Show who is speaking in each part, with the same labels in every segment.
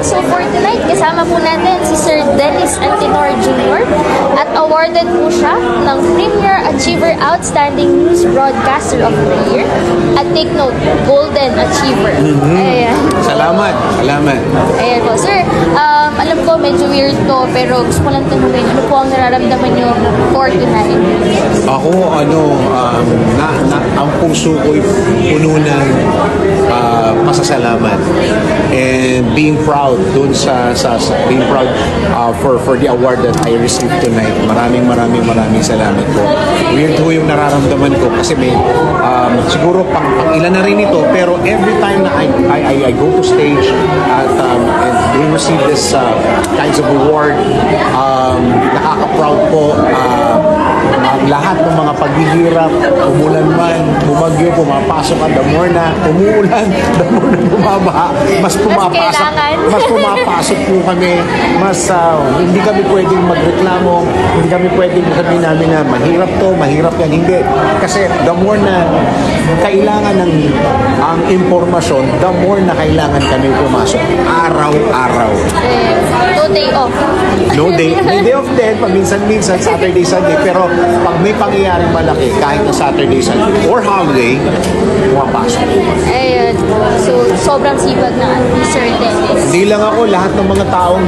Speaker 1: So for tonight, kasama po natin si Sir Dennis Antinor Jr. at awarded po siya ng Premier Achiever Outstanding News Broadcaster of the Year at take note, Golden Achiever. Ayan.
Speaker 2: Salamat.
Speaker 1: Ayan po. Sir, alam ko medyo weird to, pero gusto ko lang tanungin, ano po ang nararamdaman niyo for tonight?
Speaker 2: Ako, ang puso ko'y puno ng pasasalamat and being proud dun sa being proud for the award that I received tonight. Maraming salamat po. Weird po yung nararamdaman ko kasi may siguro pang ilan na rin ito, pero every time na I go to stage at and we receive this kinds of award, nakaka-proud po. Lahat ng mga paghihirap, umulan man, bumagyo, pumapasok at the more na umuulan, the more na bumabaha, mas pumapasok po kami, hindi kami pwedeng magreklamo, hindi kami pwedeng sabihin namin na mahirap yan, hindi. Kasi the more na kailangan ng ang impormasyon, the more na kailangan kami pumasok araw-araw.
Speaker 1: No day off.
Speaker 2: May day off din, paminsan-minsan, Saturday, Sunday, pero pag may pangyayaring malaki, kahit na Saturday, Sunday, or holiday, pumapasok.
Speaker 1: Ayun. So, sobrang sipag na Sir Dennis.
Speaker 2: Hindi lang ako, lahat ng mga taong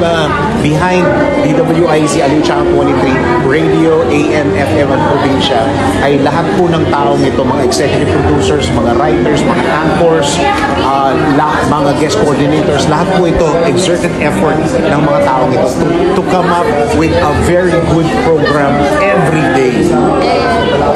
Speaker 2: behind DWIZ, Aliw Channel 23, Radio, AM, FM at Probinsya, ay lahat po ng taong ito, mga executive producers, mga writers, mga anchors, mga guest coordinators, lahat po ito, exerted effort ng mga taong ito to come up with a very good program every day.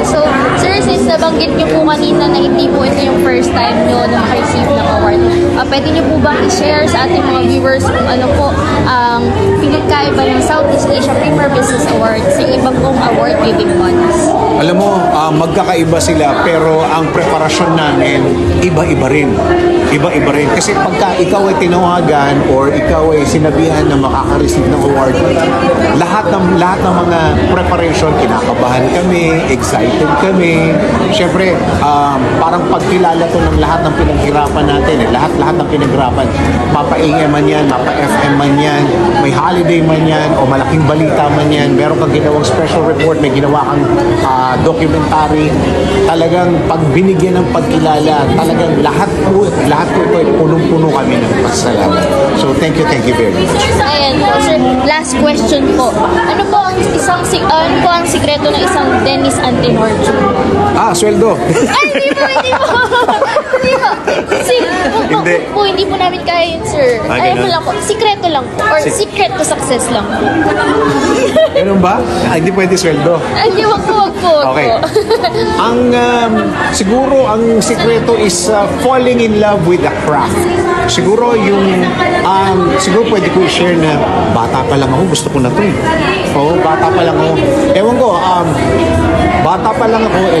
Speaker 1: So, sir, since nabanggit niyo po kanina na hindi po ito yung first time niyo na maka-receive ng award, pwede niyo po bang i-share sa ating mga viewers kung ano po ang pinagkaiba ng Southeast Asia Premier Business Award sa ibang pong award-giving bodies?
Speaker 2: Alam mo, magkakaiba sila pero ang preparasyon namin iba-iba rin. Kasi pagka ikaw ay tinawagan or ikaw ay sinabihan na makaka-receive ng award, lahat ng mga preparation, kinakabahan kami, excited kami. Siyempre, parang pagkilala to ng lahat ng pinaghirapan natin. Lahat ng pinaghirapan. Mapa-AM man yan, mapa-FM man yan, may holiday man yan, o malaking balita man yan, meron kang ginawang special report, may ginawa kang documentary. Talagang pag binigyan ng pagkilala, talagang lahat po ito ay punong-puno kami ng pasalamat. So, thank you very much.
Speaker 1: Ayan po, sir. Last question po. Ano po ang sikreto ng isang Dennis Antinor Jr.?
Speaker 2: Sweldo.
Speaker 1: Ay, hindi po. Hindi po namin kaya yun, sir. Ayun lang po. Sikreto lang po. Or secret to success lang po.
Speaker 2: Ganun ba? Hindi pwede sweldo.
Speaker 1: Hindi, wag po.
Speaker 2: Okay. Siguro ang sikreto is falling in love with the craft. Siguro pwede ko i-share na bata pa lang ako, gusto ko na to. Bata pa lang ako. Ewan ko, bata pa lang ako,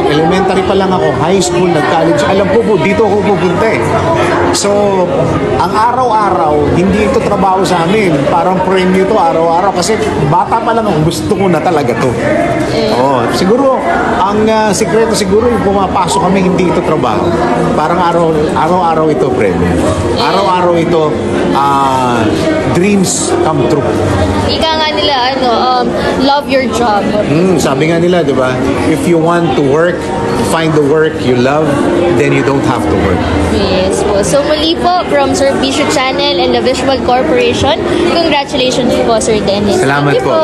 Speaker 2: elementary pa lang ako, high school, nag-college. Alam ko po, dito ako pupunta eh. So, ang araw-araw, hindi ito trabaho sa amin. Parang premyo to araw-araw kasi bata pa lang ako, gusto ko na talaga to. Siguro, ang sikreto siguro yung pumapasok kami, hindi ito trabaho. Parang araw-araw ito premyo. Araw-araw ito, dreams come true.
Speaker 1: Ika nga nila, love your job.
Speaker 2: Sabi nga nila, di ba? If you want to work, find the work you love, then you don't have to work.
Speaker 1: Yes po. So muli po, from Sir Bisho Channel and the Visual Corporation, congratulations po, Sir Dennis.
Speaker 2: Salamat po.